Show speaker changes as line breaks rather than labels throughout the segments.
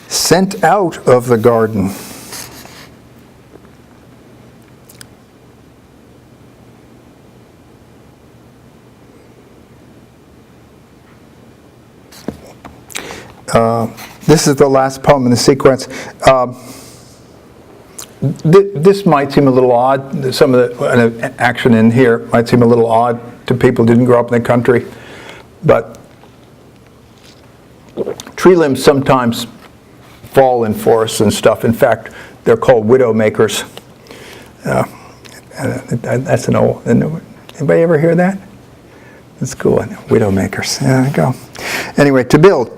sent out of the garden. This is the last poem in the sequence. This might seem a little odd. Some of the action in here might seem a little odd to people who didn't grow up in the country. But tree limbs sometimes fall in forests and stuff. In fact, they're called widow makers. That's an old, anybody ever hear that? That's cool, widow makers. There we go. Anyway, to build.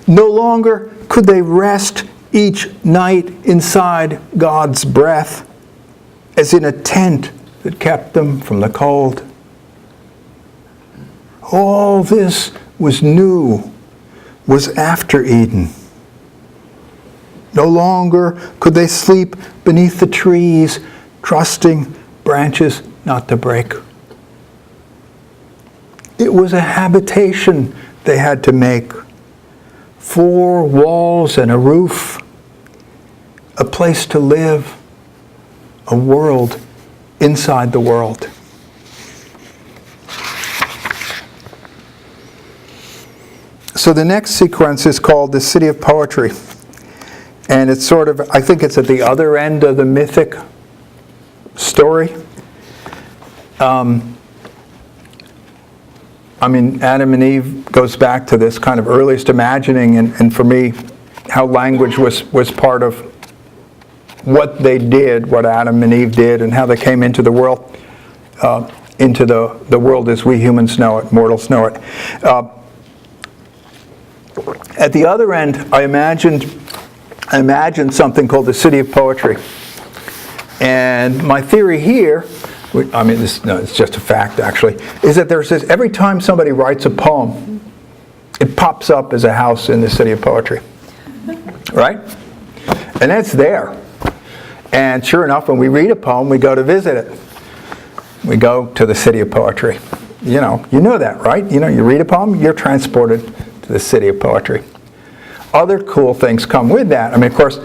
No longer could they rest each night inside God's breath, as in a tent that kept them from the cold. All this was new, was after Eden. No longer could they sleep beneath the trees, trusting branches not to break. It was a habitation they had to make. 4 walls and a roof, a place to live, a world inside the world. So the next sequence is called the City of Poetry. And it's sort of, I think it's at the other end of the mythic story. I mean, Adam and Eve goes back to this kind of earliest imagining, and for me, how language was part of what they did, what Adam and Eve did, and how they came into the world, into the world as we humans know it, mortals know it. At the other end, I imagined something called the City of Poetry. And my theory here, I mean, it's just a fact actually, is that there's this, every time somebody writes a poem, it pops up as a house in the City of Poetry. Right? And it's there. And sure enough, when we read a poem, we go to visit it. We go to the City of Poetry. You know that, right? You read a poem, you're transported to the City of Poetry. Other cool things come with that. I mean, of course,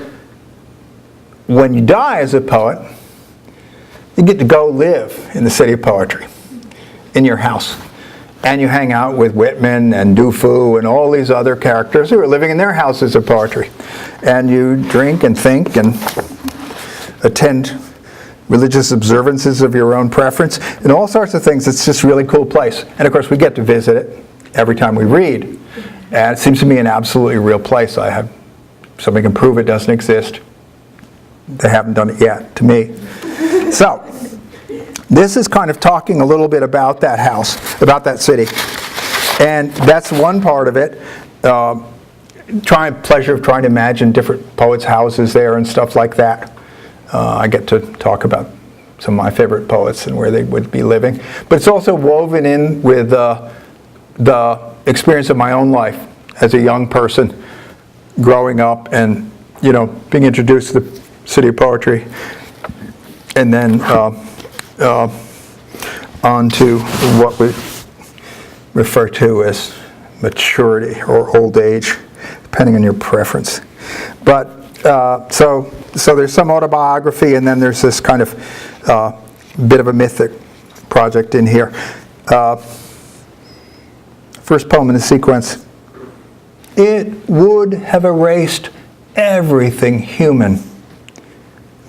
when you die as a poet, you get to go live in the City of Poetry, in your house. And you hang out with Whitman and Dufu and all these other characters who are living in their houses of poetry. And you drink and think and attend religious observances of your own preference and all sorts of things. It's just a really cool place. And of course, we get to visit it every time we read. And it seems to me an absolutely real place. Somebody can prove it doesn't exist. They haven't done it yet, to me. So, this is kind of talking a little bit about that house, about that city. And that's one part of it. Pleasure of trying to imagine different poets' houses there and stuff like that. I get to talk about some of my favorite poets and where they would be living. But it's also woven in with the experience of my own life as a young person, growing up and, being introduced to the City of Poetry. And then on to what we refer to as maturity or old age, depending on your preference. But so there's some autobiography, and then there's this kind of bit of a mythic project in here. First poem in the sequence. It would have erased everything human,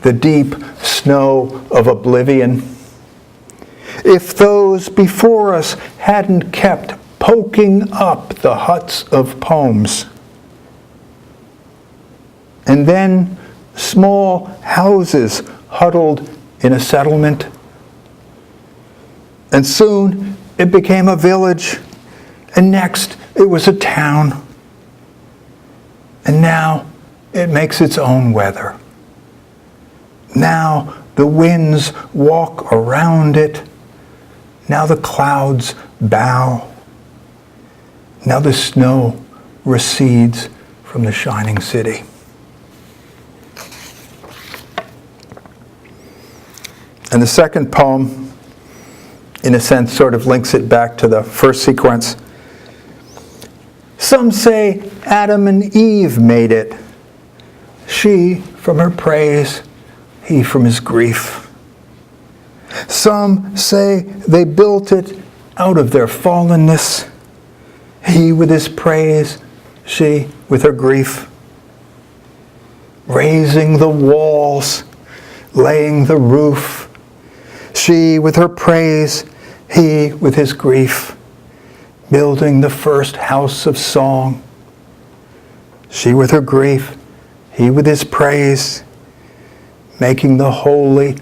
the deep snow of oblivion, if those before us hadn't kept poking up the huts of poems. And then small houses huddled in a settlement. And soon it became a village, and next it was a town. And now it makes its own weather. Now the winds walk around it. Now the clouds bow. Now the snow recedes from the shining city. And the second poem, in a sense, sort of links it back to the first sequence. Some say Adam and Eve made it. She from her praise, he from his grief. Some say they built it out of their fallenness. He with his praise, she with her grief. Raising the walls, laying the roof. She with her praise, he with his grief. Building the first house of song. She with her grief, he with his praise. Making the holy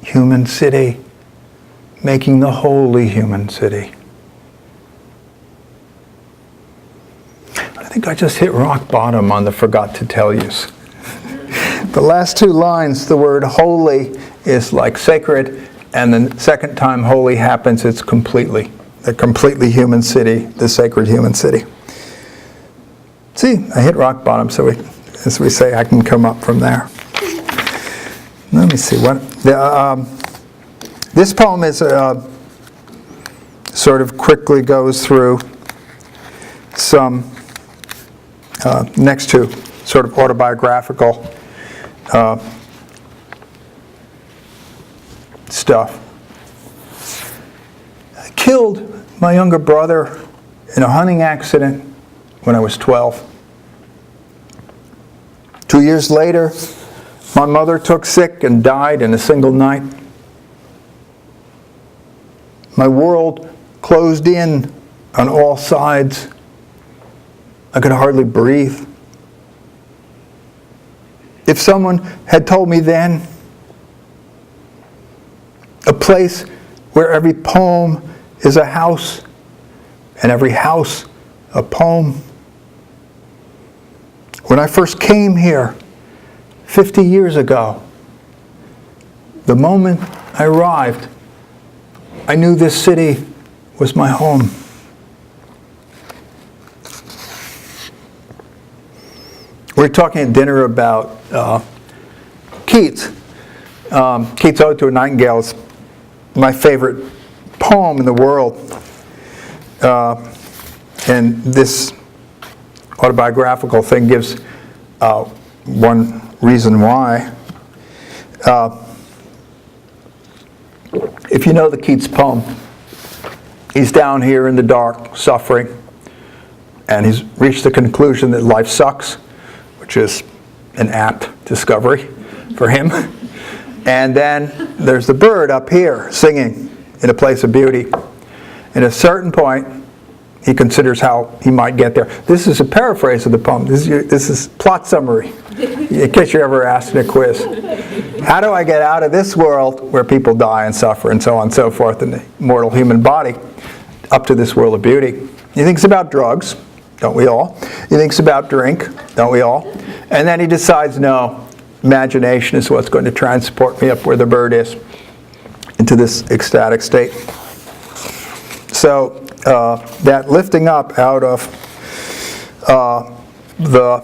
human city. Making the holy human city. I think I just hit rock bottom on the forgot to tell yous. The last two lines, the word holy is like sacred, and the second time holy happens, it's completely. The completely human city, the sacred human city. See, I hit rock bottom, so as we say, I can come up from there. Let me see what this poem is. Sort of quickly goes through some next to sort of autobiographical stuff. I killed my younger brother in a hunting accident when I was 12. 2 years later, my mother took sick and died in a single night. My world closed in on all sides. I could hardly breathe. If someone had told me then, a place where every poem is a house, and every house a poem. When I first came here 50 years ago, the moment I arrived, I knew this city was my home. We were talking at dinner about Keats. Keats' Ode to a Nightingale is my favorite poem in the world. And this autobiographical thing gives one reason why. If you know the Keats poem, he's down here in the dark, suffering, and he's reached the conclusion that life sucks, which is an apt discovery for him. And then there's the bird up here singing in a place of beauty. At a certain point, he considers how he might get there. This is a paraphrase of the poem. This is plot summary, in case you're ever asked in a quiz. How do I get out of this world where people die and suffer and so on and so forth in the mortal human body up to this world of beauty? He thinks about drugs, don't we all? He thinks about drink, don't we all? And then he decides, no, imagination is what's going to transport me up where the bird is, into this ecstatic state. So that lifting up out of the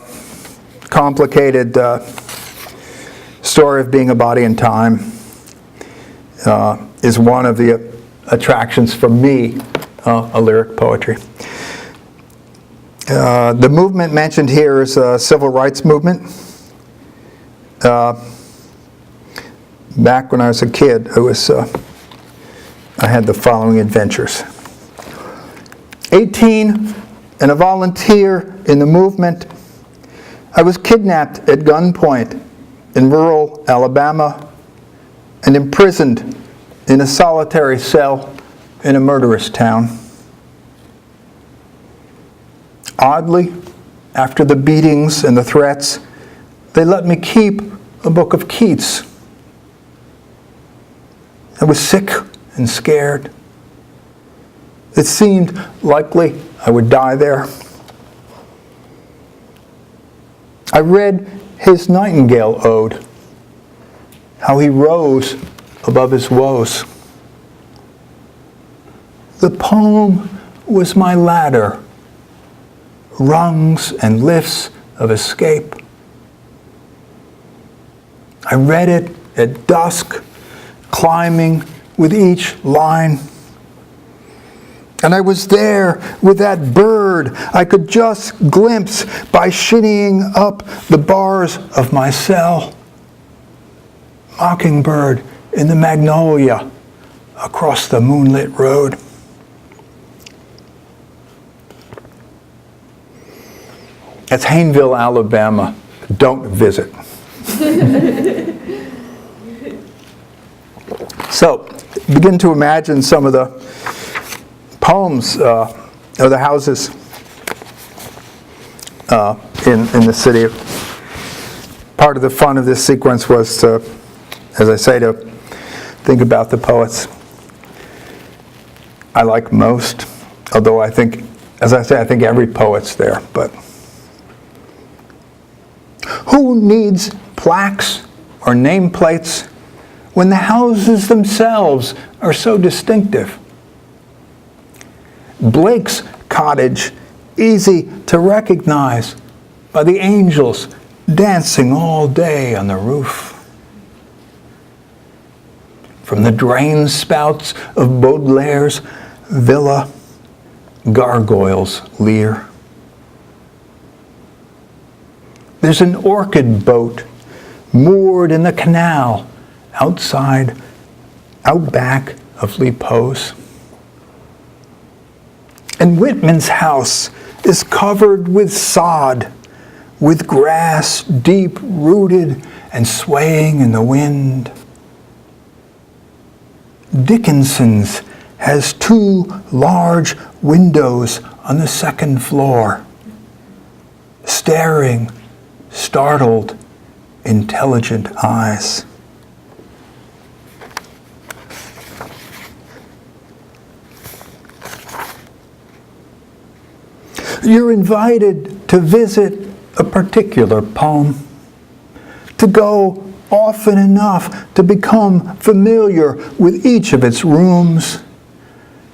complicated story of being a body and time is one of the attractions for me of lyric poetry. The movement mentioned here is a civil rights movement. Back when I was a kid, I had the following adventures. 18 and a volunteer in the movement, I was kidnapped at gunpoint in rural Alabama and imprisoned in a solitary cell in a murderous town. Oddly, after the beatings and the threats, they let me keep a book of Keats. I was sick and scared. It seemed likely I would die there. I read his Nightingale Ode, how he rose above his woes. The poem was my ladder, rungs and lifts of escape. I read it at dusk, climbing with each line. And I was there with that bird I could just glimpse by shinnying up the bars of my cell. Mockingbird in the magnolia across the moonlit road. That's Hayneville, Alabama. Don't visit. So, begin to imagine some of the poems or the houses in the city. Part of the fun of this sequence was to, as I say, to think about the poets I like most. Although I think, as I say, I think every poet's there. But who needs plaques or nameplates when the houses themselves are so distinctive? Blake's cottage, easy to recognize by the angels dancing all day on the roof. From the drain spouts of Baudelaire's villa, gargoyles leer. There's an orchid boat moored in the canal out back of Lepo's. And Whitman's house is covered with sod, with grass deep-rooted and swaying in the wind. Dickinson's has 2 large windows on the second floor, staring, startled, intelligent eyes. You're invited to visit a particular poem, to go often enough to become familiar with each of its rooms,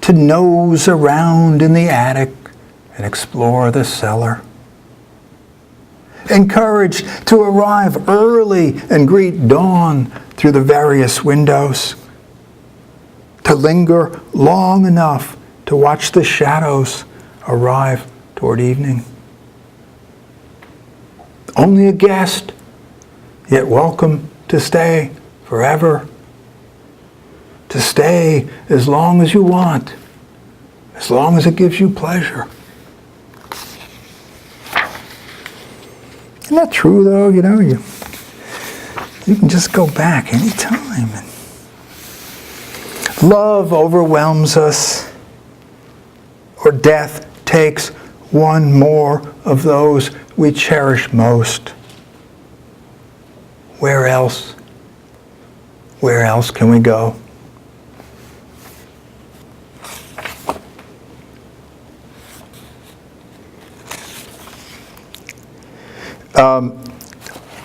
to nose around in the attic and explore the cellar. Encouraged to arrive early and greet dawn through the various windows, to linger long enough to watch the shadows arrive toward evening. Only a guest, yet welcome to stay forever. To stay as long as you want, as long as it gives you pleasure. Isn't that true, though? You know, you can just go back any time. Love overwhelms us, or death takes one more of those we cherish most. Where else can we go?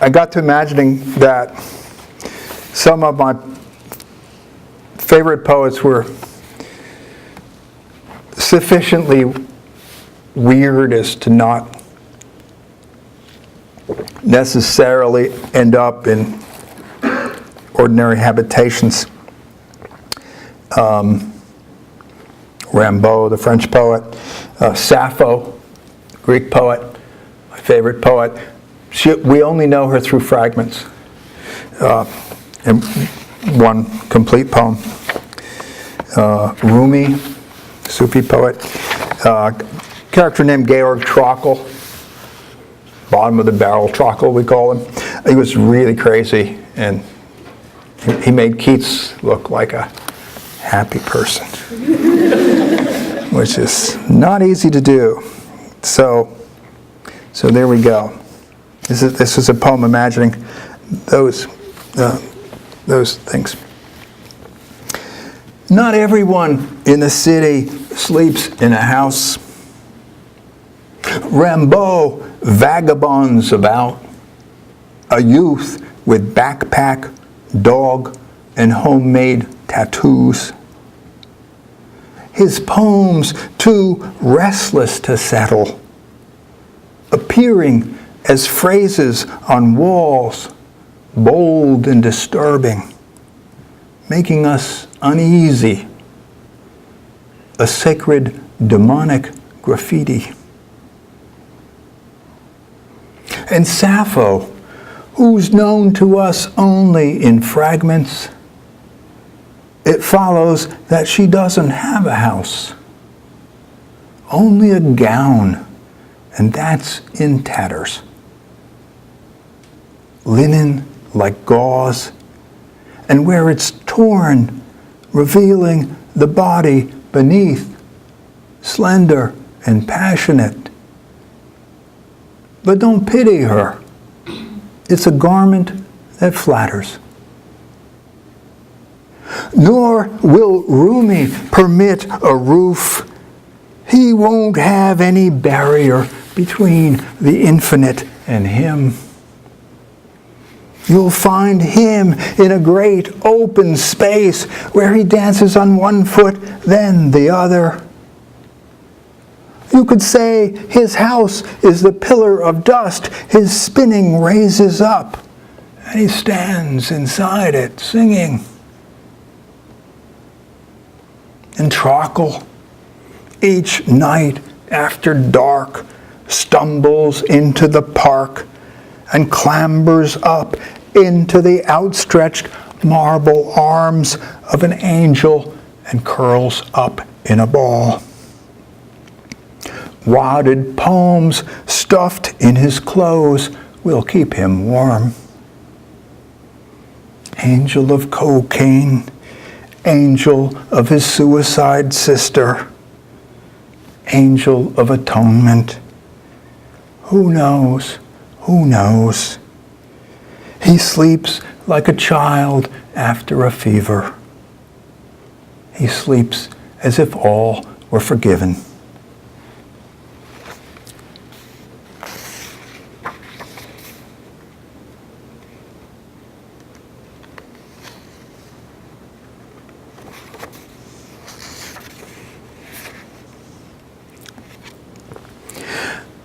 I got to imagining that some of my favorite poets were sufficiently weird as to not necessarily end up in ordinary habitations. Rimbaud, the French poet, Sappho, Greek poet, my favorite poet. We only know her through fragments in one complete poem. Rumi, Sufi poet. Character named Georg Trakl, bottom of the barrel Trakl we call him. He was really crazy, and he made Keats look like a happy person, which is not easy to do. So there we go. This is a poem imagining those things. Not everyone in the city sleeps in a house. Rimbaud vagabonds about, a youth with backpack, dog, and homemade tattoos. His poems too restless to settle, appearing as phrases on walls, bold and disturbing, making us uneasy. a sacred demonic graffiti. And Sappho, who's known to us only in fragments, it follows that she doesn't have a house, only a gown, and that's in tatters. Linen like gauze, and where it's torn, revealing the body beneath, slender and passionate. But don't pity her. It's a garment that flatters. Nor will Rumi permit a roof. He won't have any barrier between the infinite and him. You'll find him in a great open space where he dances on one foot, then the other. You could say his house is the pillar of dust his spinning raises up, and he stands inside it singing. And Trockle, each night after dark, stumbles into the park and clambers up into the outstretched marble arms of an angel and curls up in a ball. Wadded poems stuffed in his clothes will keep him warm. Angel of cocaine, angel of his suicide sister, angel of atonement. Who knows? Who knows? He sleeps like a child after a fever. He sleeps as if all were forgiven.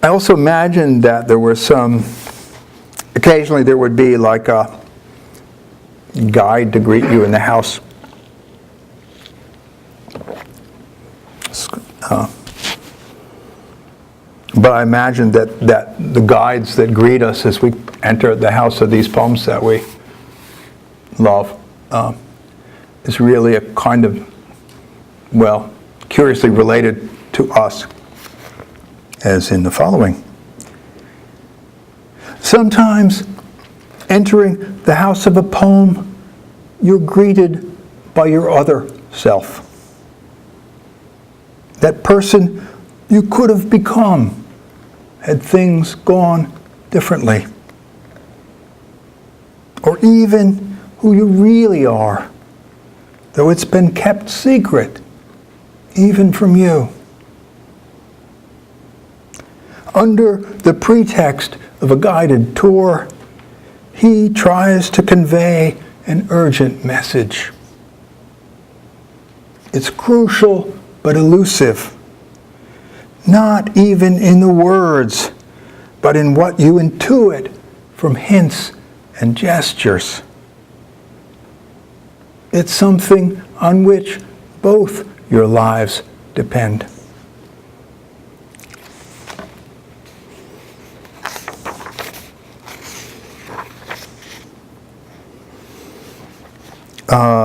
I also imagined that there were occasionally there would be like a guide to greet you in the house. But I imagined that the guides that greet us as we enter the house of these poems that we love is really a kind of, well, curiously related to us, as in the following. Sometimes, entering the house of a poem, you're greeted by your other self. That person you could have become had things gone differently. Or even who you really are, though it's been kept secret, even from you. Under the pretext of a guided tour, he tries to convey an urgent message. It's crucial but elusive, not even in the words, but in what you intuit from hints and gestures. It's something on which both your lives depend.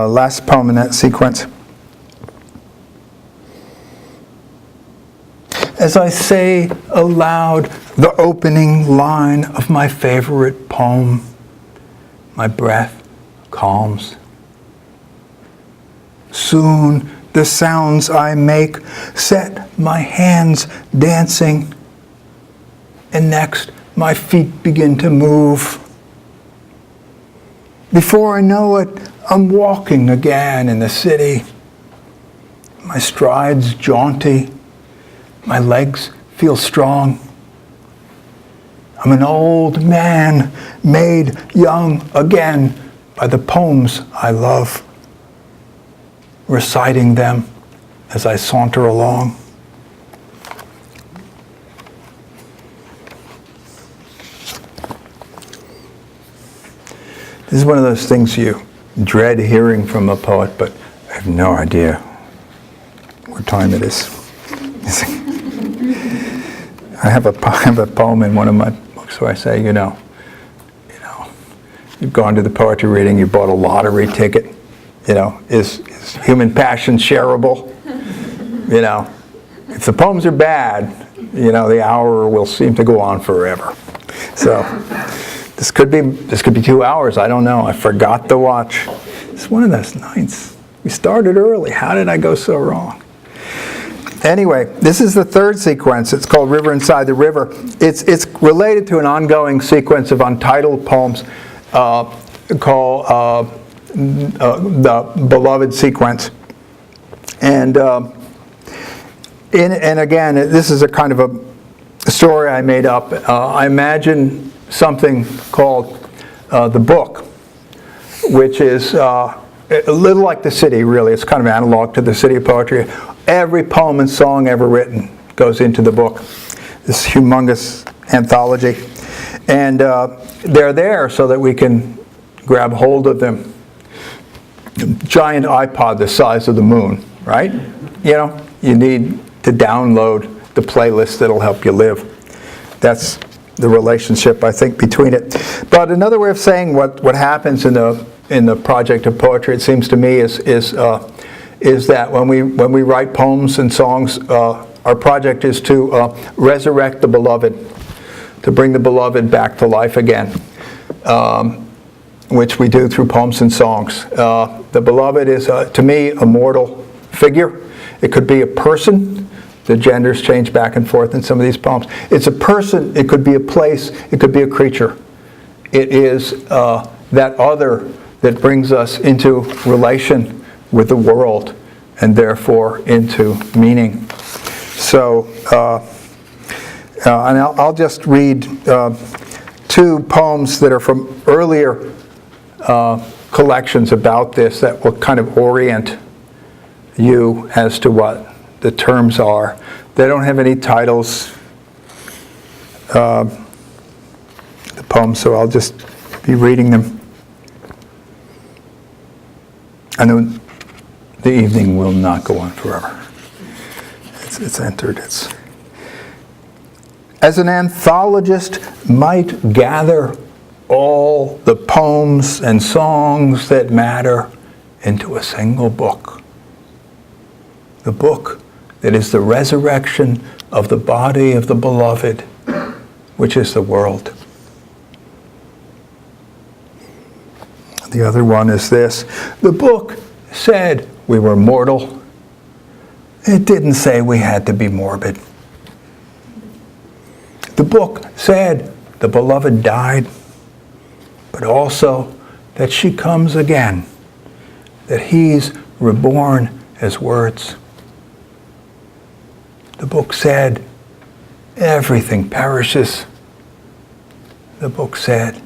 Last poem in that sequence. As I say aloud the opening line of my favorite poem, my breath calms. Soon the sounds I make set my hands dancing, and next my feet begin to move. Before I know it, I'm walking again in the city. My strides jaunty, my legs feel strong. I'm an old man made young again by the poems I love, reciting them as I saunter along. This is one of those things you dread hearing from a poet, but I have no idea. We're time it is. I have a poem in one of my books where I say, you've gone to the poetry reading, you bought a lottery ticket. Is human passion shareable? If the poems are bad, the hour will seem to go on forever. So this could be 2 hours. I don't know. I forgot to watch. It's one of those nights. We started early. How did I go so wrong? Anyway, this is the third sequence. It's called River Inside the River. It's related to an ongoing sequence of untitled poems called the Beloved sequence. And again, this is a kind of a story I made up. I imagine something called the book, which is a little like the city, really. It's kind of analog to the City of Poetry. Every poem and song ever written goes into the book, this humongous anthology. And they're there so that we can grab hold of them. Giant iPod the size of the moon, right? You need to download the playlist that'll help you live. That's the relationship, I think, between it. But another way of saying what happens in the project of poetry, it seems to me, is that when we write poems and songs, our project is to resurrect the beloved, to bring the beloved back to life again, which we do through poems and songs. The beloved is, to me, a mortal figure. It could be a person. The genders change back and forth in some of these poems. It's a person. It could be a place. It could be a creature. It is that other that brings us into relation with the world and therefore into meaning. So, and I'll just read 2 poems that are from earlier collections about this that will kind of orient you as to what the terms are. They don't have any titles, the poems, so I'll just be reading them. I know the evening will not go on forever. It's entered. As an anthologist might gather all the poems and songs that matter into a single book. The book that is the resurrection of the body of the beloved, which is the world. The other one is this. The book said we were mortal. It didn't say we had to be morbid. The book said the beloved died, but also that she comes again, that he's reborn as words. The book said everything perishes. The book said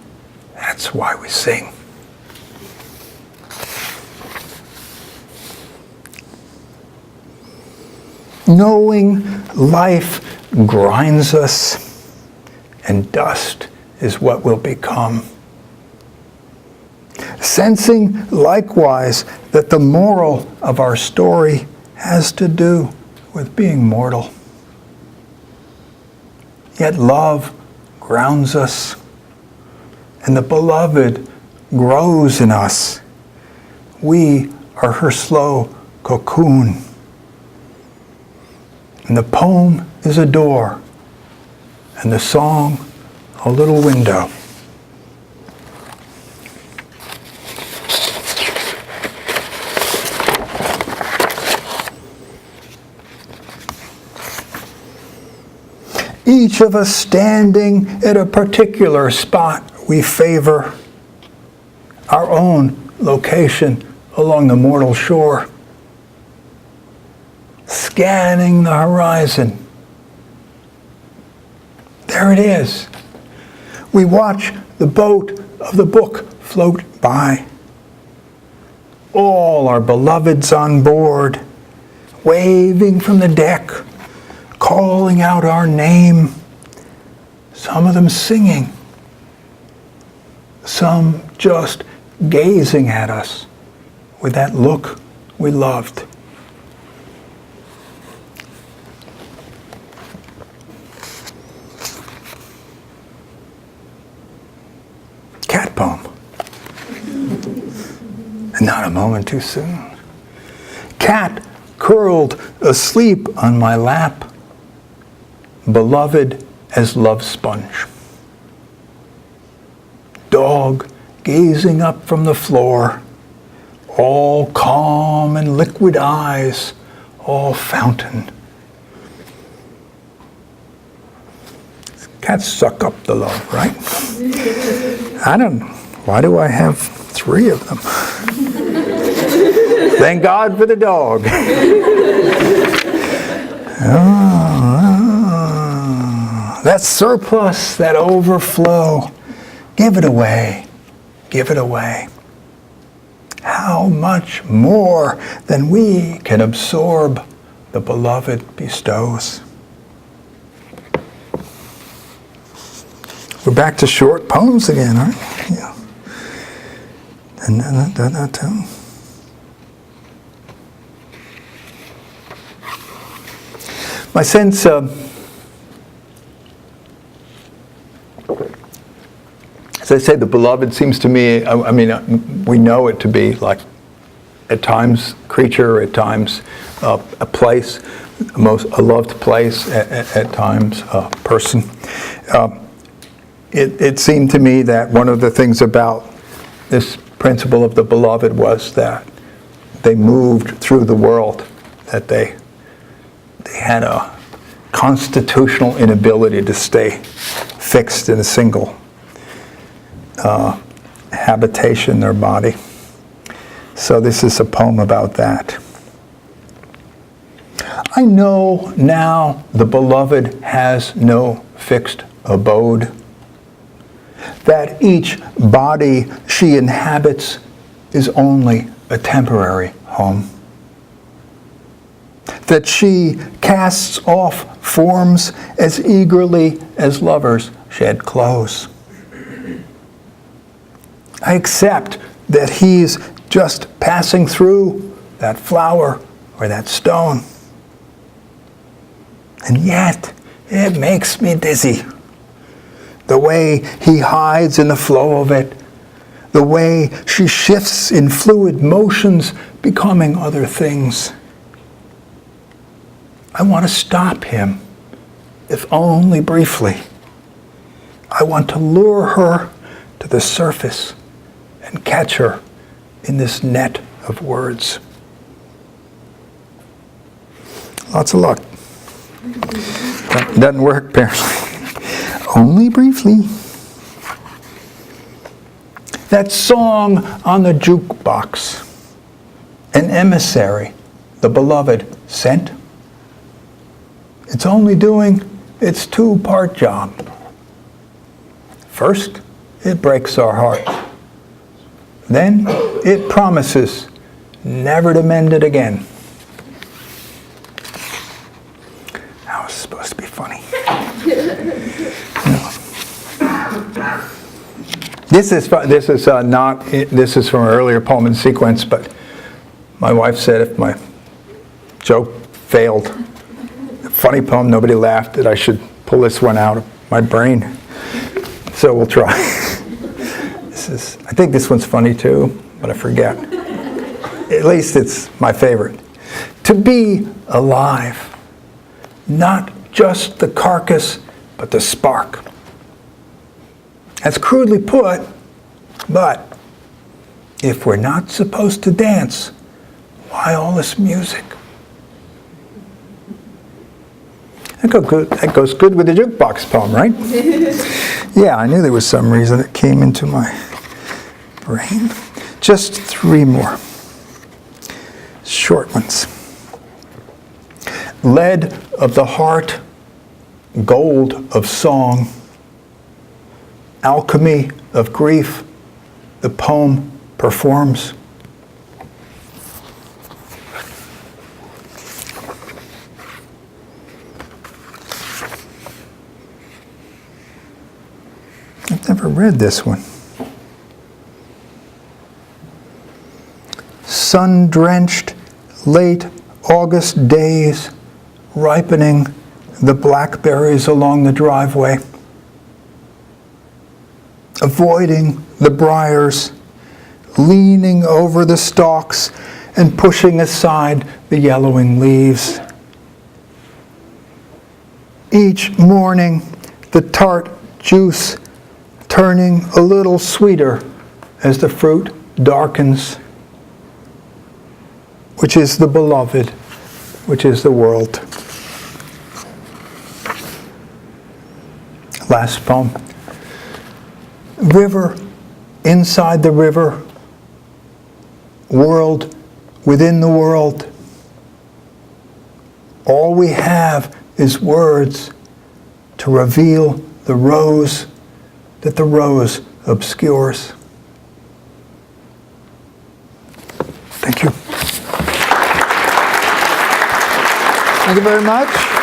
that's why we sing. Knowing life grinds us, and dust is what we'll become. Sensing likewise that the moral of our story has to do with being mortal. Yet love grounds us, and the beloved grows in us. We are her slow cocoon. And the poem is a door, and the song a little window. Each of us standing at a particular spot we favor, our own location along the mortal shore, scanning the horizon. There it is. We watch the boat of the book float by. All our beloveds on board, waving from the deck, calling out our name, some of them singing, some just gazing at us with that look we loved. cat poem. And not a moment too soon. Cat curled asleep on my lap, beloved as love sponge. Dog gazing up from the floor, all calm and liquid eyes, all fountain. Cats suck up the love, right? I don't know. Why do I have 3 of them? Thank God for the dog. That surplus, that overflow, give it away. Give it away. How much more than we can absorb the beloved bestows. We're back to short poems again, aren't we? Yeah. My sense, as I say, the beloved seems to me, we know it to be like at times creature, at times a place, a loved place, at times a person. It seemed to me that one of the things about this principle of the beloved was that they moved through the world, that they had a constitutional inability to stay fixed in a single habitation in their body. So this is a poem about that. I know now the beloved has no fixed abode, that each body she inhabits is only a temporary home, that she casts off forms as eagerly as lovers shed clothes. I accept that he's just passing through that flower or that stone. And yet, it makes me dizzy. The way he hides in the flow of it, the way she shifts in fluid motions, becoming other things. I want to stop him, if only briefly. I want to lure her to the surface and catch her in this net of words. Lots of luck. That doesn't work, apparently. Only briefly. That song on the jukebox, an emissary the beloved sent. It's only doing its 2-part job. First, it breaks our heart. Then it promises never to mend it again. That was supposed to be funny. No. This is from an earlier poem in sequence, but my wife said if my joke failed, a funny poem, nobody laughed, that I should pull this one out of my brain. So we'll try. I think this one's funny too, but I forget. At least it's my favorite. To be alive, not just the carcass, but the spark. That's crudely put, but if we're not supposed to dance, why all this music? That goes good with the jukebox poem, right? Yeah, I knew there was some reason it came into my brain. Just 3 more. Short ones. Lead of the heart, gold of song, alchemy of grief, the poem performs. I've never read this one. Sun-drenched, late August days, ripening the blackberries along the driveway. avoiding the briars, leaning over the stalks and pushing aside the yellowing leaves. Each morning, the tart juice turning a little sweeter as the fruit darkens, which is the beloved, which is the world. Last poem. River inside the river, world within the world. All we have is words to reveal the rose that the rose obscures. Thank you. Thank you very much.